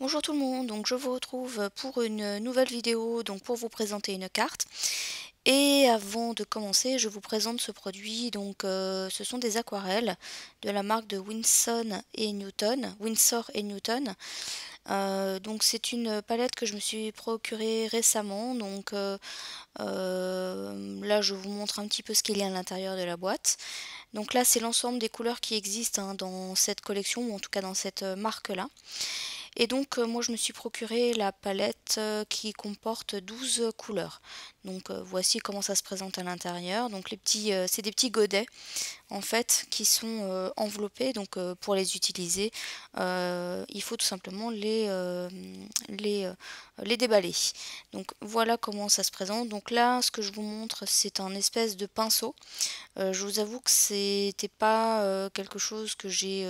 Bonjour tout le monde, donc je vous retrouve pour une nouvelle vidéo donc pour vous présenter une carte. Et avant de commencer, je vous présente ce produit. Donc ce sont des aquarelles de la marque de Winsor et Newton. Donc c'est une palette que je me suis procurée récemment. Donc là je vous montre un petit peu ce qu'il y a à l'intérieur de la boîte. Donc là c'est l'ensemble des couleurs qui existent dans cette collection, ou en tout cas dans cette marque-là. Et donc moi je me suis procuré la palette qui comporte 12 couleurs. Donc voici comment ça se présente à l'intérieur. Donc c'est des petits godets en fait qui sont enveloppés. Donc pour les utiliser, il faut tout simplement les déballer. Donc voilà comment ça se présente. Donc là ce que je vous montre, c'est un espèce de pinceau. Je vous avoue que c'était pas quelque chose que j'ai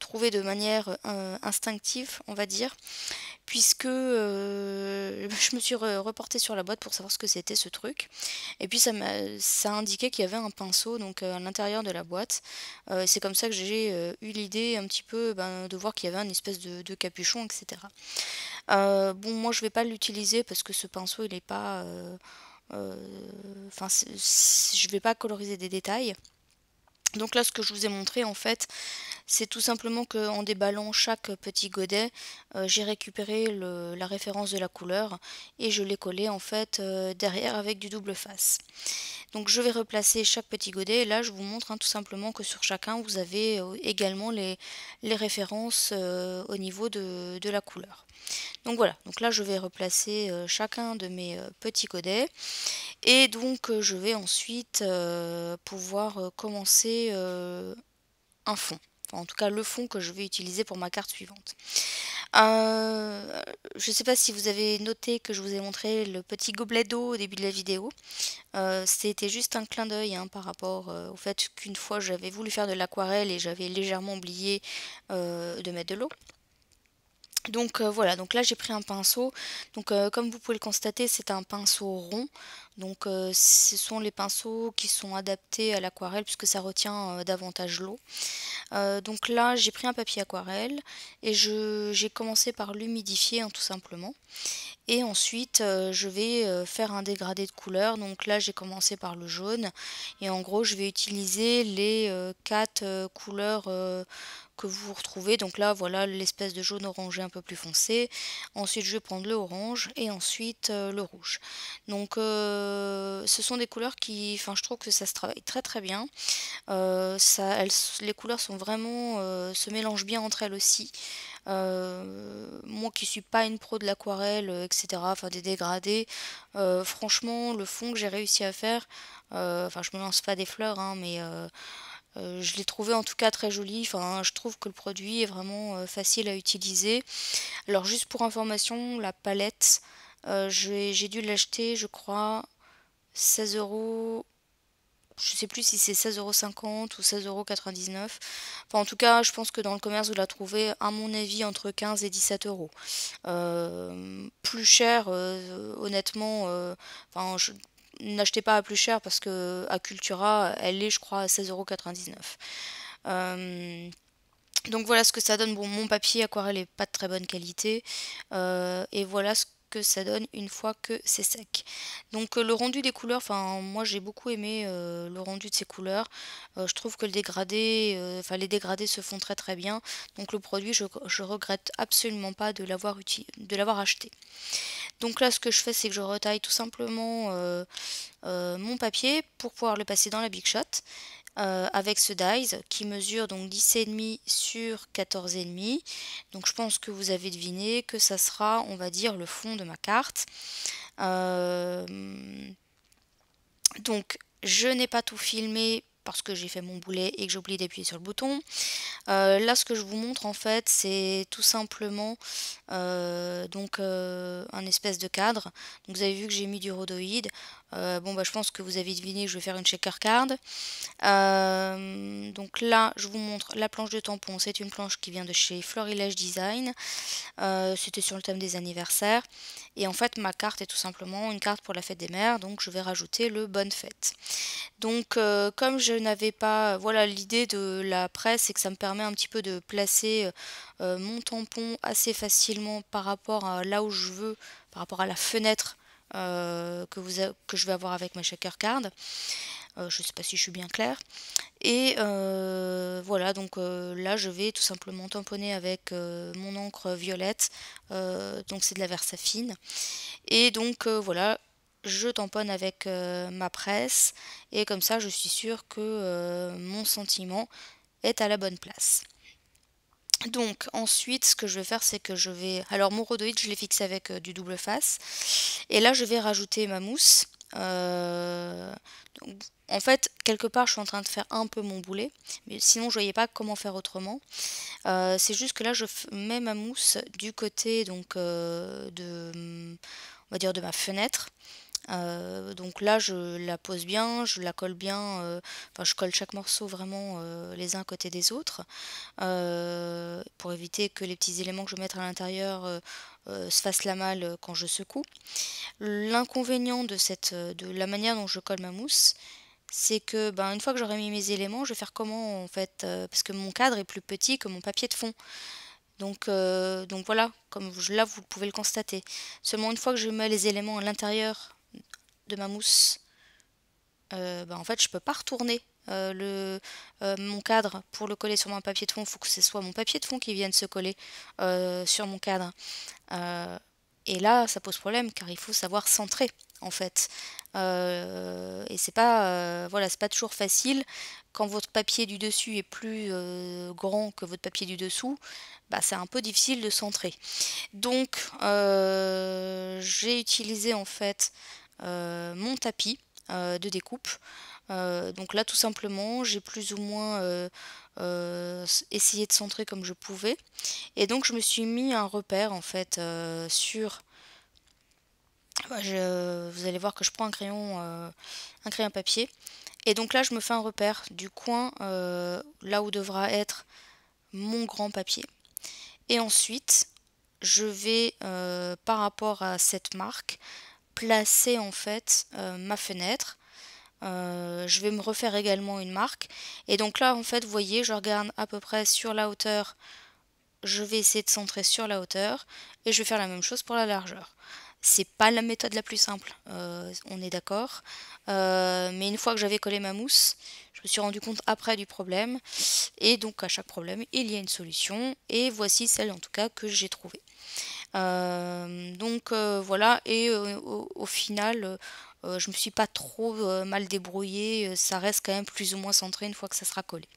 trouvé de manière instinctive, on va dire, puisque je me suis reportée sur la boîte pour savoir ce que c'était ce truc. Et puis ça indiquait qu'il y avait un pinceau donc à l'intérieur de la boîte. C'est comme ça que j'ai eu l'idée un petit peu de voir qu'il y avait un espèce de capuchon, etc. Bon, moi je vais pas l'utiliser parce que ce pinceau il est pas enfin, je vais pas coloriser des détails. Donc là, ce que je vous ai montré, en fait, c'est tout simplement qu'en déballant chaque petit godet, j'ai récupéré la référence de la couleur et je l'ai collé en fait derrière avec du double face. Donc je vais replacer chaque petit godet et là je vous montre tout simplement que sur chacun vous avez également les références au niveau de la couleur. Donc voilà, donc là je vais replacer chacun de mes petits godets et donc je vais ensuite pouvoir commencer un fond. Enfin, en tout cas le fond que je vais utiliser pour ma carte suivante. Je ne sais pas si vous avez noté que je vous ai montré le petit gobelet d'eau au début de la vidéo. C'était juste un clin d'œil par rapport au fait qu'une fois j'avais voulu faire de l'aquarelle et j'avais légèrement oublié de mettre de l'eau. Donc voilà, donc là j'ai pris un pinceau. Donc comme vous pouvez le constater, c'est un pinceau rond. Donc ce sont les pinceaux qui sont adaptés à l'aquarelle puisque ça retient davantage l'eau. Donc là j'ai pris un papier aquarelle et j'ai commencé par l'humidifier tout simplement. Et ensuite je vais faire un dégradé de couleurs. Donc là j'ai commencé par le jaune et en gros je vais utiliser les 4 couleurs que vous retrouvez. Donc là voilà l'espèce de jaune orangé un peu plus foncé. Ensuite je vais prendre le orange et ensuite le rouge. Donc ce sont des couleurs qui, enfin je trouve que ça se travaille très très bien. Les couleurs sont vraiment se mélangent bien entre elles aussi. Moi qui suis pas une pro de l'aquarelle, etc., enfin des dégradés, franchement le fond que j'ai réussi à faire, enfin je me lance pas des fleurs, mais je l'ai trouvé en tout cas très joli. Enfin, je trouve que le produit est vraiment facile à utiliser. Alors juste pour information, la palette, j'ai dû l'acheter, je crois, 16 €. Je sais plus si c'est 16,50 € ou 16,99 €. Enfin, en tout cas, je pense que dans le commerce, vous la trouvez, à mon avis, entre 15 et 17 €. Plus cher, honnêtement, enfin, n'achetez pas à plus cher parce que à Cultura, elle est, je crois, à 16,99 €. Donc voilà ce que ça donne. Bon, mon papier aquarelle est pas de très bonne qualité. Et voilà ce que ça donne une fois que c'est sec. Donc le rendu des couleurs, enfin moi j'ai beaucoup aimé le rendu de ces couleurs. Je trouve que enfin les dégradés se font très très bien. Donc le produit, je regrette absolument pas de l'avoir acheté. Donc là ce que je fais, c'est que je retaille tout simplement mon papier pour pouvoir le passer dans la Big Shot. Avec ce dies qui mesure donc 10,5 sur 14,5. Donc je pense que vous avez deviné que ça sera, on va dire, le fond de ma carte. Euh, donc je n'ai pas tout filmé parce que j'ai fait mon boulet et que j'ai oublié d'appuyer sur le bouton. Là ce que je vous montre en fait c'est tout simplement un espèce de cadre. Donc vous avez vu que j'ai mis du rhodoïde. Bon, bah, je pense que vous avez deviné que je vais faire une shaker card. Donc là, je vous montre la planche de tampon. C'est une planche qui vient de chez Florilège Design. C'était sur le thème des anniversaires. Et en fait, ma carte est tout simplement une carte pour la fête des mères. Donc je vais rajouter le bonne fête. Donc comme je n'avais pas... Voilà, l'idée de la presse, c'est que ça me permet un petit peu de placer mon tampon assez facilement par rapport à là où je veux, par rapport à la fenêtre que je vais avoir avec ma shaker card. Je ne sais pas si je suis bien claire. Et voilà, donc là je vais tout simplement tamponner avec mon encre violette. Donc c'est de la Versafine. Et donc voilà, je tamponne avec ma presse. Et comme ça je suis sûre que mon sentiment est à la bonne place. Donc ensuite ce que je vais faire, c'est que je vais... Alors mon rhodoïde je l'ai fixé avec du double face. Et là je vais rajouter ma mousse. Donc, en fait, quelque part, je suis en train de faire un peu mon boulet, mais sinon, je voyais pas comment faire autrement. C'est juste que là, je mets ma mousse du côté donc on va dire de ma fenêtre. Donc là, je la pose bien, je la colle bien. Enfin, je colle chaque morceau vraiment les uns à côté des autres pour éviter que les petits éléments que je vais mettre à l'intérieur se fassent la malle quand je secoue. L'inconvénient de la manière dont je colle ma mousse, c'est que une fois que j'aurai mis mes éléments, je vais faire comment en fait parce que mon cadre est plus petit que mon papier de fond. Donc voilà, comme là vous pouvez le constater. Seulement une fois que je mets les éléments à l'intérieur de ma mousse, en fait je peux pas retourner mon cadre pour le coller sur mon papier de fond. Il faut que ce soit mon papier de fond qui vienne se coller sur mon cadre. Et là, ça pose problème car il faut savoir centrer en fait. Et c'est pas, voilà, c'est pas toujours facile. Quand votre papier du dessus est plus grand que votre papier du dessous, c'est un peu difficile de centrer. Donc, j'ai utilisé en fait mon tapis de découpe. Donc là, tout simplement, j'ai plus ou moins essayé de centrer comme je pouvais. Et donc je me suis mis un repère en fait sur... vous allez voir que je prends un crayon papier. Et donc là je me fais un repère du coin là où devra être mon grand papier. Et ensuite je vais par rapport à cette marque placer en fait ma fenêtre. Je vais me refaire également une marque. Et donc là en fait vous voyez, je regarde à peu près sur la hauteur. Je vais essayer de centrer sur la hauteur et je vais faire la même chose pour la largeur. C'est pas la méthode la plus simple, on est d'accord. Mais une fois que j'avais collé ma mousse, je me suis rendu compte après du problème. Et donc à chaque problème, il y a une solution. Et voici celle en tout cas que j'ai trouvée. Voilà, et au final, je me suis pas trop mal débrouillée. Ça reste quand même plus ou moins centré une fois que ça sera collé.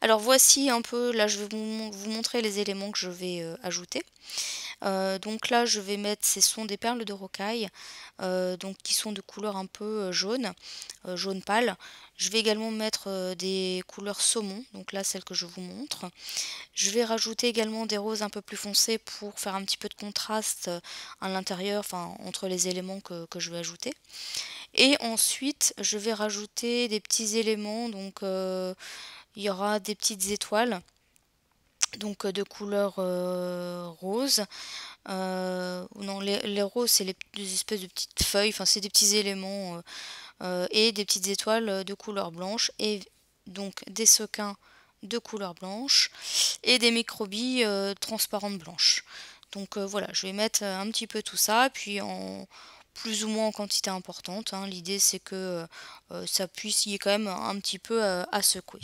Alors voici un peu, là je vais vous montrer les éléments que je vais ajouter. Donc là je vais mettre, ce sont des perles de rocaille, donc qui sont de couleur un peu jaune, jaune pâle. Je vais également mettre des couleurs saumon, donc là celle que je vous montre. Je vais rajouter également des roses un peu plus foncés pour faire un petit peu de contraste à l'intérieur, enfin entre les éléments que je vais ajouter. Et ensuite je vais rajouter des petits éléments, donc il y aura des petites étoiles, donc de couleur rose. Non, les roses, c'est des espèces de petites feuilles, enfin c'est des petits éléments, et des petites étoiles de couleur blanche, et donc des sequins de couleur blanche, et des microbilles transparentes blanches. Donc voilà, je vais mettre un petit peu tout ça, puis en plus ou moins en quantité importante, hein. L'idée c'est que ça puisse y ait quand même un petit peu à secouer.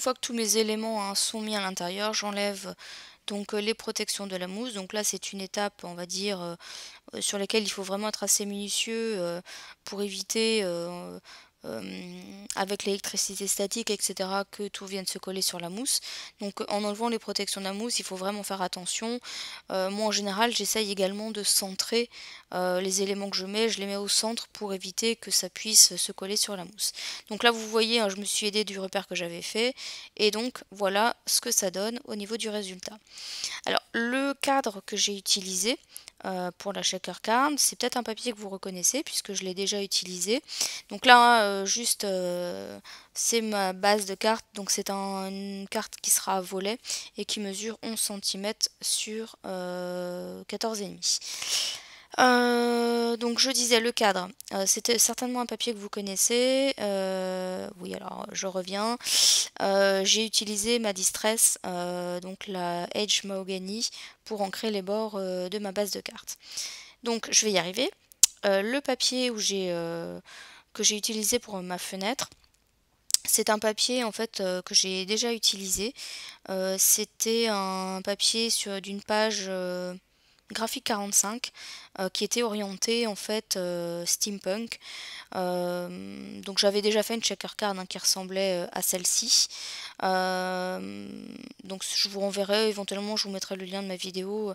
fois que tous mes éléments hein, sont mis à l'intérieur, j'enlève donc les protections de la mousse. Donc là c'est une étape on va dire sur laquelle il faut vraiment être assez minutieux pour éviter avec l'électricité statique etc que tout vienne se coller sur la mousse. Donc en enlevant les protections de la mousse il faut vraiment faire attention. Moi en général j'essaye également de centrer les éléments que je les mets au centre pour éviter que ça puisse se coller sur la mousse. Donc là vous voyez hein, je me suis aidée du repère que j'avais fait et donc voilà ce que ça donne au niveau du résultat. Alors le cadre que j'ai utilisé pour la shaker card, c'est peut-être un papier que vous reconnaissez puisque je l'ai déjà utilisé. Donc là, juste, c'est ma base de carte. Donc c'est une carte qui sera à volet et qui mesure 11 cm sur 14,5. Donc je disais le cadre, c'était certainement un papier que vous connaissez. Oui, alors je reviens. J'ai utilisé ma Distress, donc la Edge Mahogany, pour ancrer les bords de ma base de cartes. Donc je vais y arriver. Le papier que j'ai utilisé pour ma fenêtre, c'est un papier en fait que j'ai déjà utilisé. C'était un papier d'une page graphique 45 qui était orienté en fait steampunk. Donc j'avais déjà fait une checker card hein, qui ressemblait à celle-ci. Donc je vous renverrai éventuellement, je vous mettrai le lien de ma vidéo.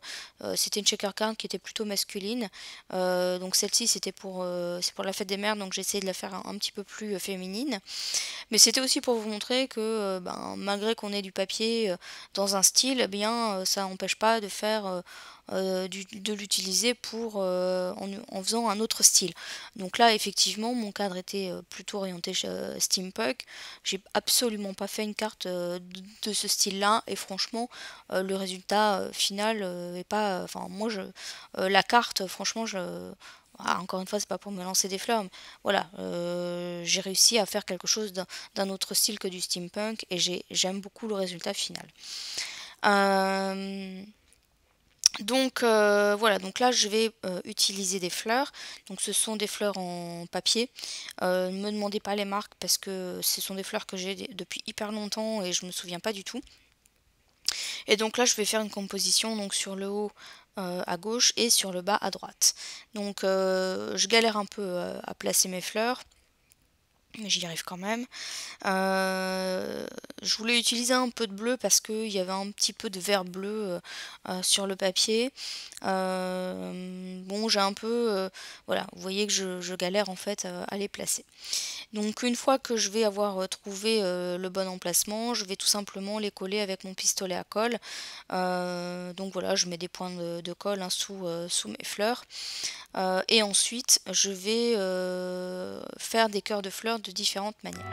C'était une checker card qui était plutôt masculine. Donc celle-ci c'est pour la fête des mères, donc j'ai essayé de la faire un petit peu plus féminine. Mais c'était aussi pour vous montrer que malgré qu'on ait du papier dans un style, eh bien ça n'empêche pas de faire de l'utiliser en faisant un autre style. Donc là effectivement mon cadre était plutôt orienté steampunk. J'ai absolument pas fait une carte de ce style là et franchement le résultat final est pas. Enfin moi la carte franchement encore une fois, c'est pas pour me lancer des fleurs, mais voilà, j'ai réussi à faire quelque chose d'un autre style que du steampunk et j'aime beaucoup le résultat final. Donc voilà, donc là je vais utiliser des fleurs. Donc ce sont des fleurs en papier. Ne me demandez pas les marques parce que ce sont des fleurs que j'ai depuis hyper longtemps et je me souviens pas du tout. Et donc là je vais faire une composition donc sur le haut à gauche et sur le bas à droite. Donc je galère un peu à placer mes fleurs, mais j'y arrive quand même. Je voulais utiliser un peu de bleu parce qu'il y avait un petit peu de vert bleu sur le papier. Bon, j'ai un peu... voilà, vous voyez que je galère en fait à les placer. Donc une fois que je vais avoir trouvé le bon emplacement, je vais tout simplement les coller avec mon pistolet à colle. Donc voilà, je mets des points de colle hein, sous mes fleurs. Et ensuite, je vais faire des cœurs de fleurs de différentes manières.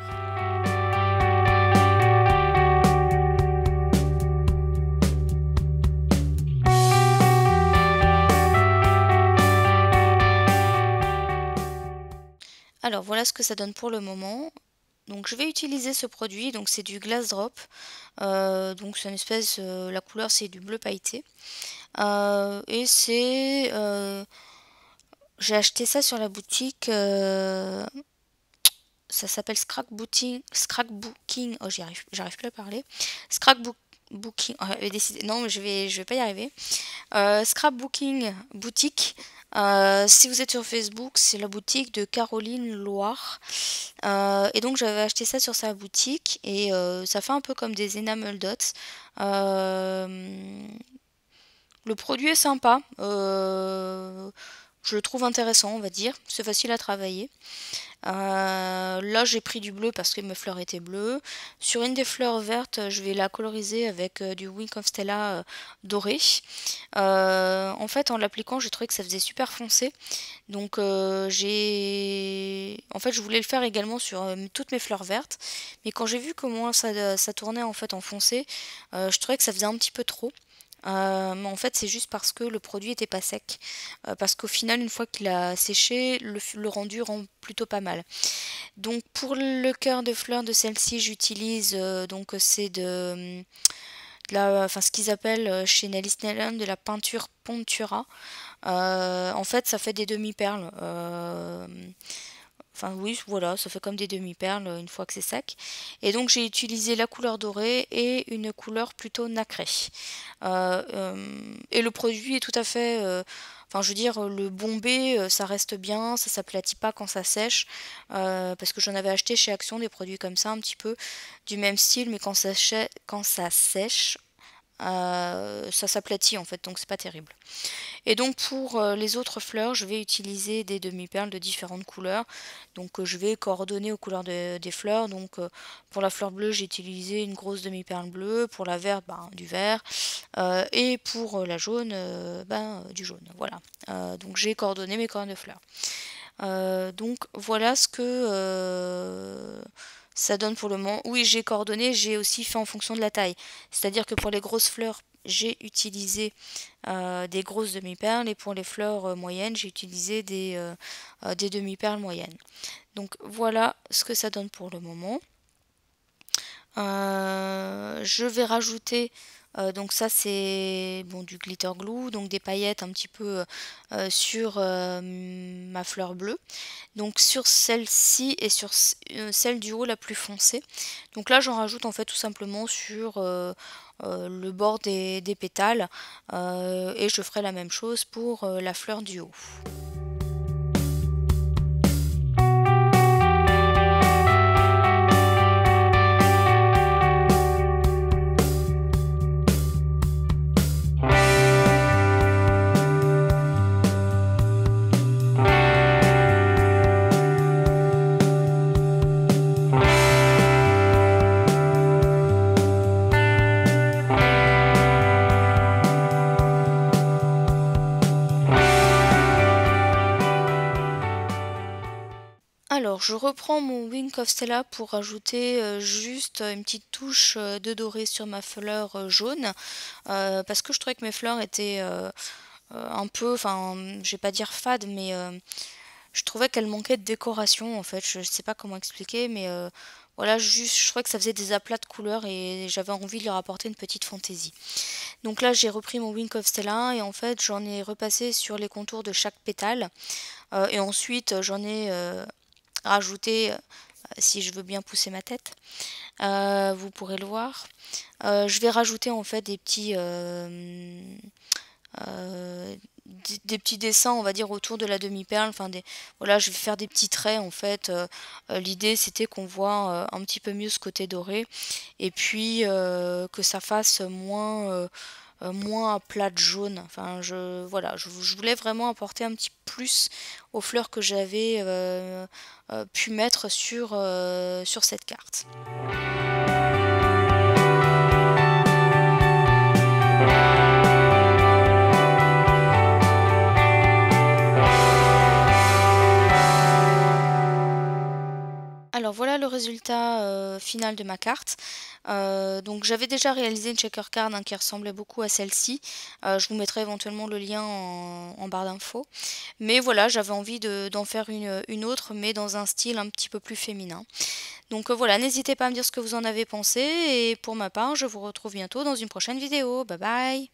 Alors voilà ce que ça donne pour le moment. Donc je vais utiliser ce produit, donc c'est du Glass Drop. Donc c'est une espèce, la couleur c'est du bleu pailleté. Et c'est... j'ai acheté ça sur la boutique... ça s'appelle Scrapbooking. Oh j'arrive plus à parler. Scrapbooking. Oh, j'avais décidé. Non mais je vais pas y arriver. Scrapbooking boutique. Si vous êtes sur Facebook, c'est la boutique de Caroline Loire. Et donc j'avais acheté ça sur sa boutique et ça fait un peu comme des enamel dots. Le produit est sympa. Je le trouve intéressant, on va dire. C'est facile à travailler. Là j'ai pris du bleu parce que mes fleurs étaient bleues. Sur une des fleurs vertes, je vais la coloriser avec du Wink of Stella doré. En fait en l'appliquant j'ai trouvé que ça faisait super foncé. Donc en fait je voulais le faire également sur toutes mes fleurs vertes. Mais quand j'ai vu comment ça tournait en fait en foncé, je trouvais que ça faisait un petit peu trop. Mais en fait c'est juste parce que le produit était pas sec. Parce qu'au final une fois qu'il a séché, le rendu rend plutôt pas mal. Donc pour le cœur de fleurs de celle-ci j'utilise donc c'est enfin ce qu'ils appellent chez Nelly Snellen de la peinture Pontura. En fait ça fait des demi-perles. Enfin oui, voilà, ça fait comme des demi-perles une fois que c'est sec. Et donc j'ai utilisé la couleur dorée et une couleur plutôt nacrée. Et le produit est tout à fait... enfin je veux dire, le bombé, ça reste bien, ça s'aplatit pas quand ça sèche. Parce que j'en avais acheté chez Action des produits comme ça, un petit peu du même style, mais quand ça sèche, ça s'aplatit en fait, donc c'est pas terrible. Et donc pour les autres fleurs, je vais utiliser des demi-perles de différentes couleurs. Donc je vais coordonner aux couleurs des fleurs. Donc pour la fleur bleue, j'ai utilisé une grosse demi-perle bleue. Pour la verte, ben, du vert. Et pour la jaune, ben, du jaune. Voilà. Donc j'ai coordonné mes couleurs de fleurs. Donc voilà ce que ça donne pour le moment. Oui, j'ai coordonné, j'ai aussi fait en fonction de la taille. C'est-à-dire que pour les grosses fleurs, j'ai utilisé des grosses demi-perles et pour les fleurs moyennes, j'ai utilisé des demi-perles moyennes. Donc voilà ce que ça donne pour le moment. Je vais rajouter donc ça c'est bon du glitter glue, donc des paillettes un petit peu sur ma fleur bleue. Donc sur celle-ci et sur celle du haut la plus foncée. Donc là j'en rajoute en fait tout simplement sur le bord des pétales et je ferai la même chose pour la fleur du haut. Alors, je reprends mon Wink of Stella pour rajouter juste une petite touche de doré sur ma fleur jaune parce que je trouvais que mes fleurs étaient un peu, enfin, je vais pas dire fades, mais je trouvais qu'elles manquaient de décoration en fait. Je sais pas comment expliquer, mais voilà, juste, je trouvais que ça faisait des aplats de couleurs et j'avais envie de leur apporter une petite fantaisie. Donc là, j'ai repris mon Wink of Stella et en fait, j'en ai repassé sur les contours de chaque pétale et ensuite j'en ai rajouter, si je veux bien pousser ma tête, vous pourrez le voir. Je vais rajouter en fait euh, des petits dessins, on va dire, autour de la demi-perle. Enfin, voilà, je vais faire des petits traits en fait. L'idée c'était qu'on voit un petit peu mieux ce côté doré et puis que ça fasse moins à plat de jaune. Enfin, voilà, je voulais vraiment apporter un petit plus aux fleurs que j'avais pu mettre sur cette carte. Alors voilà le résultat final de ma carte. Donc j'avais déjà réalisé une checker card qui ressemblait beaucoup à celle-ci. Je vous mettrai éventuellement le lien en barre d'infos. Mais voilà, j'avais envie d'en faire une autre, mais dans un style un petit peu plus féminin. Donc voilà, n'hésitez pas à me dire ce que vous en avez pensé. Et pour ma part, je vous retrouve bientôt dans une prochaine vidéo. Bye bye!